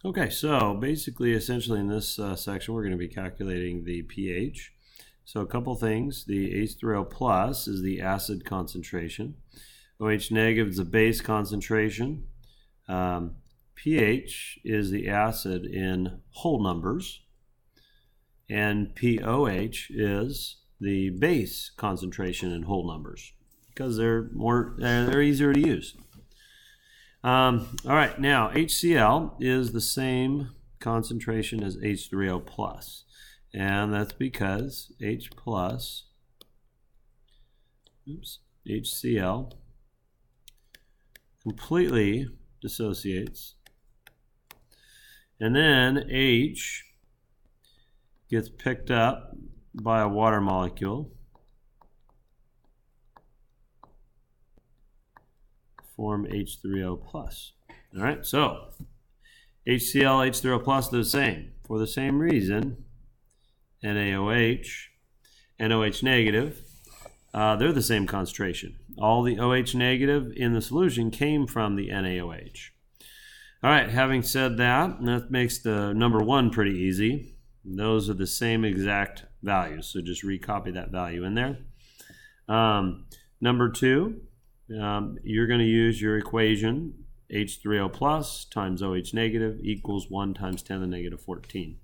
Okay, so basically, essentially in this section, we're going to be calculating the pH. So a couple things. The H3O plus is the acid concentration. OH negative is the base concentration. pH is the acid in whole numbers. And POH is the base concentration in whole numbers because they're easier to use. All right, now HCl is the same concentration as H3O plus, and that's because H plus, HCl completely dissociates, and then H gets picked up by a water molecule, form H3O plus. All right, so HCl, H3O plus, they're the same. For the same reason, NaOH, NOH negative, they're the same concentration. All the OH negative in the solution came from the NaOH. All right, having said that, that makes the number one pretty easy. Those are the same exact values, so just recopy that value in there. Number two, you're going to use your equation H3O plus times OH negative equals 1 times 10 to the negative 14.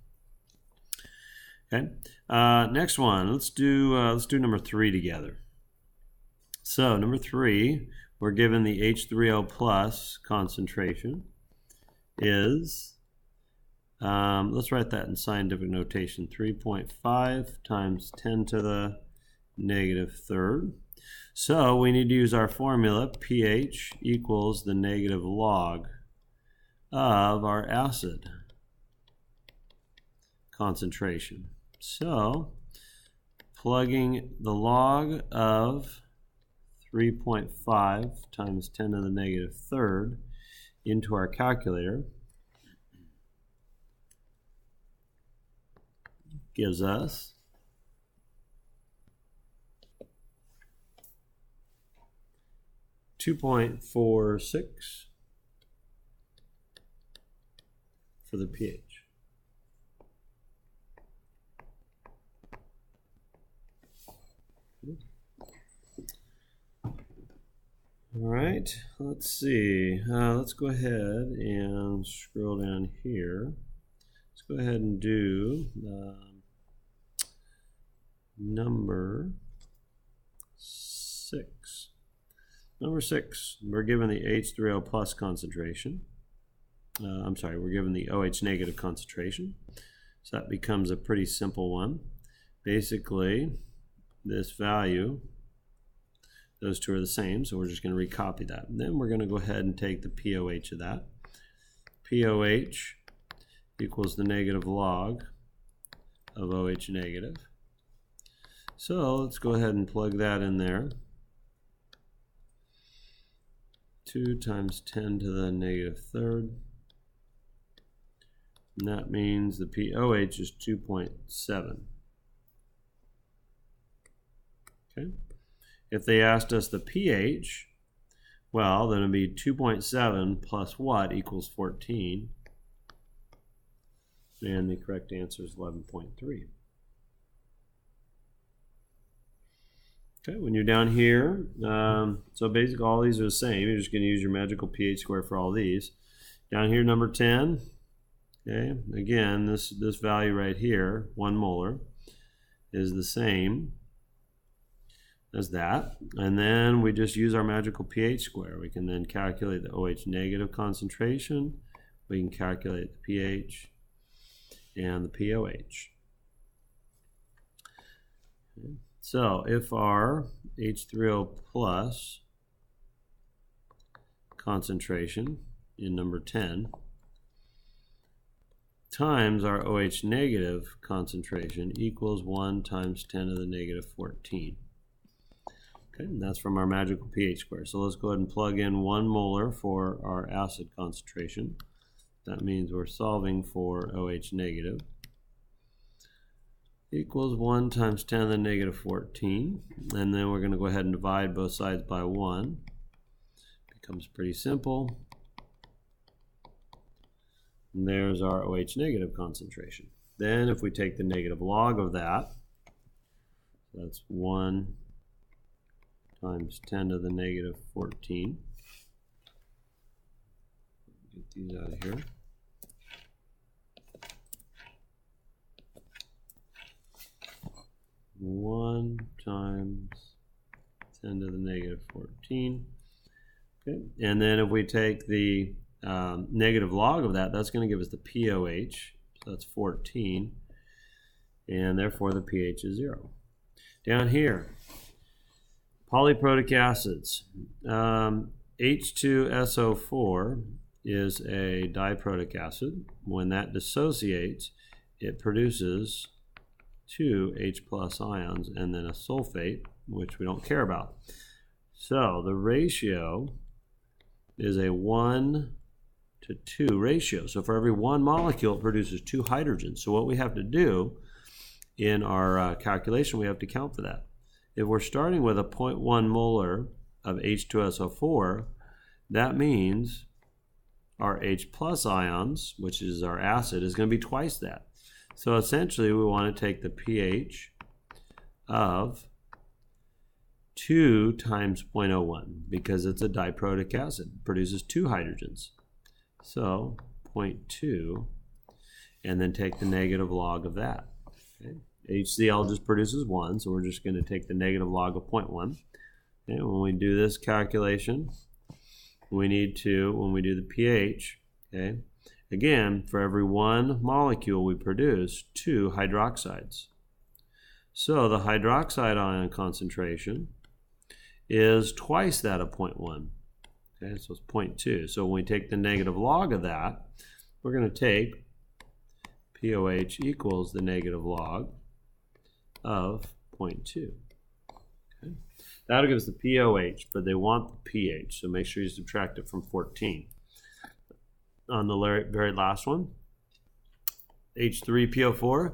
Okay. Next one, let's do number 3 together. So number 3, we're given the H3O plus concentration is, let's write that in scientific notation, 3.5 times 10 to the negative third. So we need to use our formula, pH equals the negative log of our acid concentration. So plugging the log of 3.5 times 10 to the negative third into our calculator gives us 2.46 for the pH. All right, let's see. Let's go ahead and scroll down here. Let's go ahead and do number 6. Number 6, we're given the H3O plus concentration. We're given the OH negative concentration. So that becomes a pretty simple one. Basically, this value, those two are the same, so we're just going to recopy that. And then we're going to go ahead and take the POH of that. POH equals the negative log of OH negative. So let's go ahead and plug that in there. 2 times 10 to the negative third. And that means the POH is 2.7. Okay. If they asked us the pH, well, then it would be 2.7 plus what equals 14. And the correct answer is 11.3. Okay, when you're down here, so basically all these are the same. You're just going to use your magical pH square for all these. Down here, number 10. Okay, again, this value right here, 1 molar, is the same as that. And then we just use our magical pH square. We can then calculate the OH negative concentration. We can calculate the pH and the POH. Okay. So if our H3O plus concentration in number 10 times our OH negative concentration equals 1 times 10 to the negative 14. Okay, and that's from our magical pH square. So let's go ahead and plug in 1 molar for our acid concentration. That means we're solving for OH negative. Equals 1 times 10 to the negative 14. And then we're going to go ahead and divide both sides by 1. Becomes pretty simple. And there's our OH negative concentration. Then if we take the negative log of that, that's 1 times 10 to the negative 14. Get these out of here. One times 10 to the negative 14. Okay, and then if we take the negative log of that, that's going to give us the POH. So that's 14, and therefore the pH is 0. Down here, polyprotic acids. H2SO4 is a diprotic acid. When that dissociates, it produces 2 H plus ions and then a sulfate, which we don't care about. So the ratio is a 1 to 2 ratio. So for every one molecule, it produces 2 hydrogens. So what we have to do in our calculation, we have to count for that. If we're starting with a 0.1 molar of H2SO4, that means our H plus ions, which is our acid, is going to be twice that. So essentially, we want to take the pH of 2 times 0.01 because it's a diprotic acid. It produces 2 hydrogens. So 0.2, and then take the negative log of that. Okay. HCl just produces 1, so we're just going to take the negative log of 0.1. Okay. When we do this calculation, we need to, when we do the pH, okay, again, for every one molecule we produce 2 hydroxides. So the hydroxide ion concentration is twice that of 0.1. Okay, so it's 0.2. So when we take the negative log of that, we're going to take POH equals the negative log of 0.2. Okay. That'll give us the POH, but they want the pH, so make sure you subtract it from 14. On the very last one, H3PO4,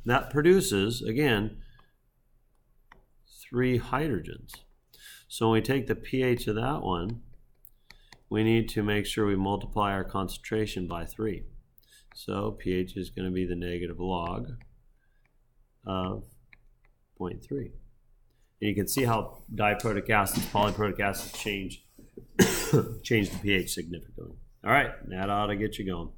that produces, again, 3 hydrogens. So when we take the pH of that one, we need to make sure we multiply our concentration by 3. So pH is going to be the negative log of 0.3. And you can see how diprotic acids, polyprotic acids change the pH significantly. All right, that ought to get you going.